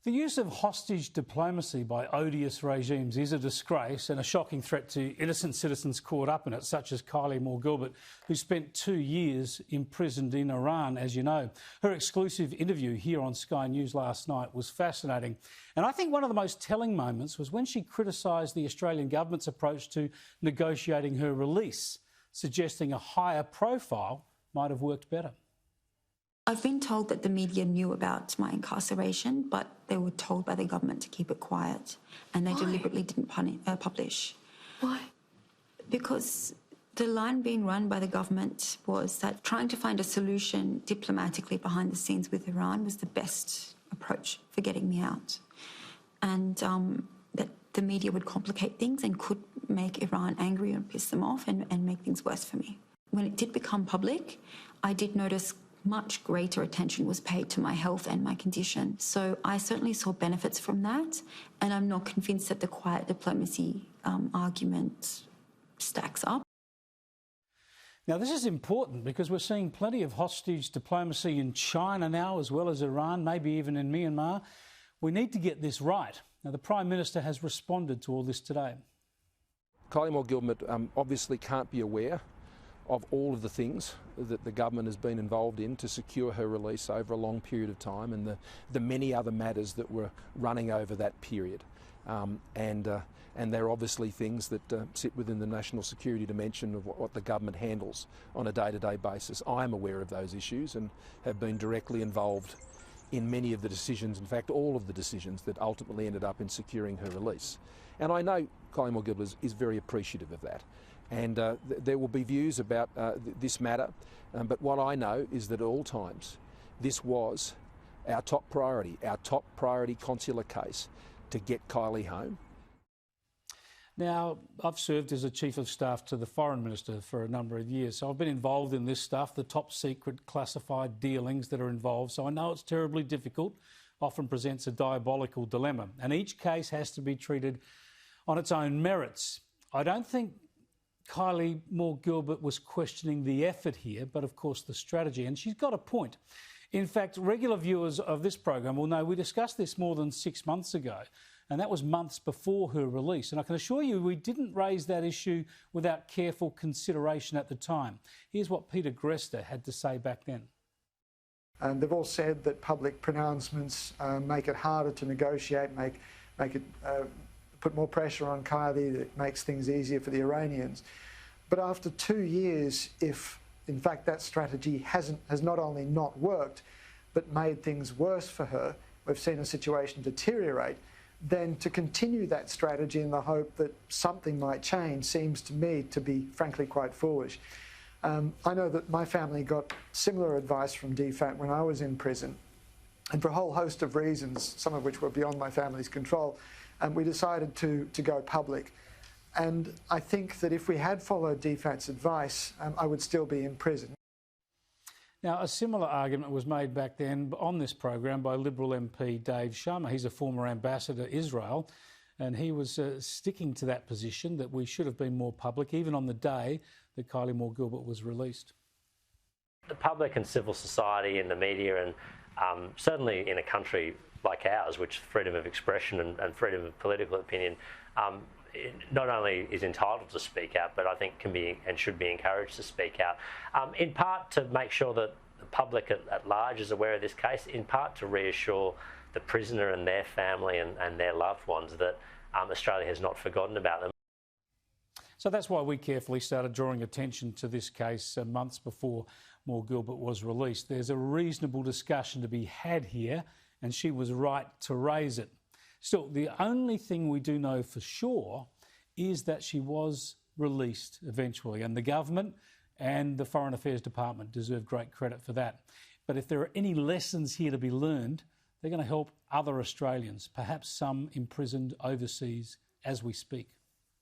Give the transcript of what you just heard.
The use of hostage diplomacy by odious regimes is a disgrace and a shocking threat to innocent citizens caught up in it, such as Kylie Moore-Gilbert, who spent 2 years imprisoned in Iran, as you know. Her exclusive interview here on Sky News last night was fascinating. And I think one of the most telling moments was when she criticised the Australian government's approach to negotiating her release, suggesting a higher profile might have worked better. I've been told that the media knew about my incarceration, but they were told by the government to keep it quiet, and they deliberately didn't publish. Why? Because the line being run by the government was that trying to find a solution diplomatically behind the scenes with Iran was the best approach for getting me out, and that the media would complicate things and could make Iran angry and piss them off and make things worse for me. When it did become public, I did notice much greater attention was paid to my health and my condition. So I certainly saw benefits from that, and I'm not convinced that the quiet diplomacy argument stacks up. Now, this is important because we're seeing plenty of hostage diplomacy in China now, as well as Iran, maybe even in Myanmar. We need to get this right. Now, the Prime Minister has responded to all this today. Kylie Moore-Gilbert obviously can't be aware of all of the things that the government has been involved in to secure her release over a long period of time, and the many other matters that were running over that period. And there are obviously things that sit within the national security dimension of what the government handles on a day-to-day basis. I am aware of those issues and have been directly involved in many of the decisions, in fact all of the decisions that ultimately ended up in securing her release. And I know Kylie Moore-Gilbert is very appreciative of that. And there will be views about this matter, but what I know is that at all times this was our top priority consular case to get Kylie home. Now, I've served as a Chief of Staff to the Foreign Minister for a number of years, so I've been involved in this stuff, the top secret classified dealings that are involved, so I know it's terribly difficult, often presents a diabolical dilemma, and each case has to be treated on its own merits. I don't think Kylie Moore-Gilbert was questioning the effort here, but of course the strategy, and she's got a point. In fact, regular viewers of this program will know we discussed this more than 6 months ago, and that was months before her release. And I can assure you we didn't raise that issue without careful consideration at the time. Here's what Peter Grester had to say back then. They've all said that public pronouncements make it harder to negotiate, make it put more pressure on Kylie, that makes things easier for the Iranians. But after 2 years, if in fact that strategy has not only not worked, but made things worse for her, we've seen a situation deteriorate, then to continue that strategy in the hope that something might change seems to me to be frankly quite foolish. I know that my family got similar advice from DFAT when I was in prison, and for a whole host of reasons, some of which were beyond my family's control, we decided to go public. And I think that if we had followed DFAT's advice, I would still be in prison. Now, a similar argument was made back then on this program by Liberal MP Dave Sharma. He's a former ambassador to Israel, and he was sticking to that position that we should have been more public, even on the day that Kylie Moore-Gilbert was released. The public and civil society and the media, and certainly in a country like ours, which freedom of expression and freedom of political opinion not only is entitled to speak out, but I think can be and should be encouraged to speak out, in part to make sure that the public at large is aware of this case, in part to reassure the prisoner and their family and their loved ones that Australia has not forgotten about them. So that's why we carefully started drawing attention to this case months before Moore-Gilbert was released. There's a reasonable discussion to be had here, and she was right to raise it. Still, the only thing we do know for sure is that she was released eventually, and the government and the Foreign Affairs Department deserve great credit for that. But if there are any lessons here to be learned, they're going to help other Australians, perhaps some imprisoned overseas as we speak.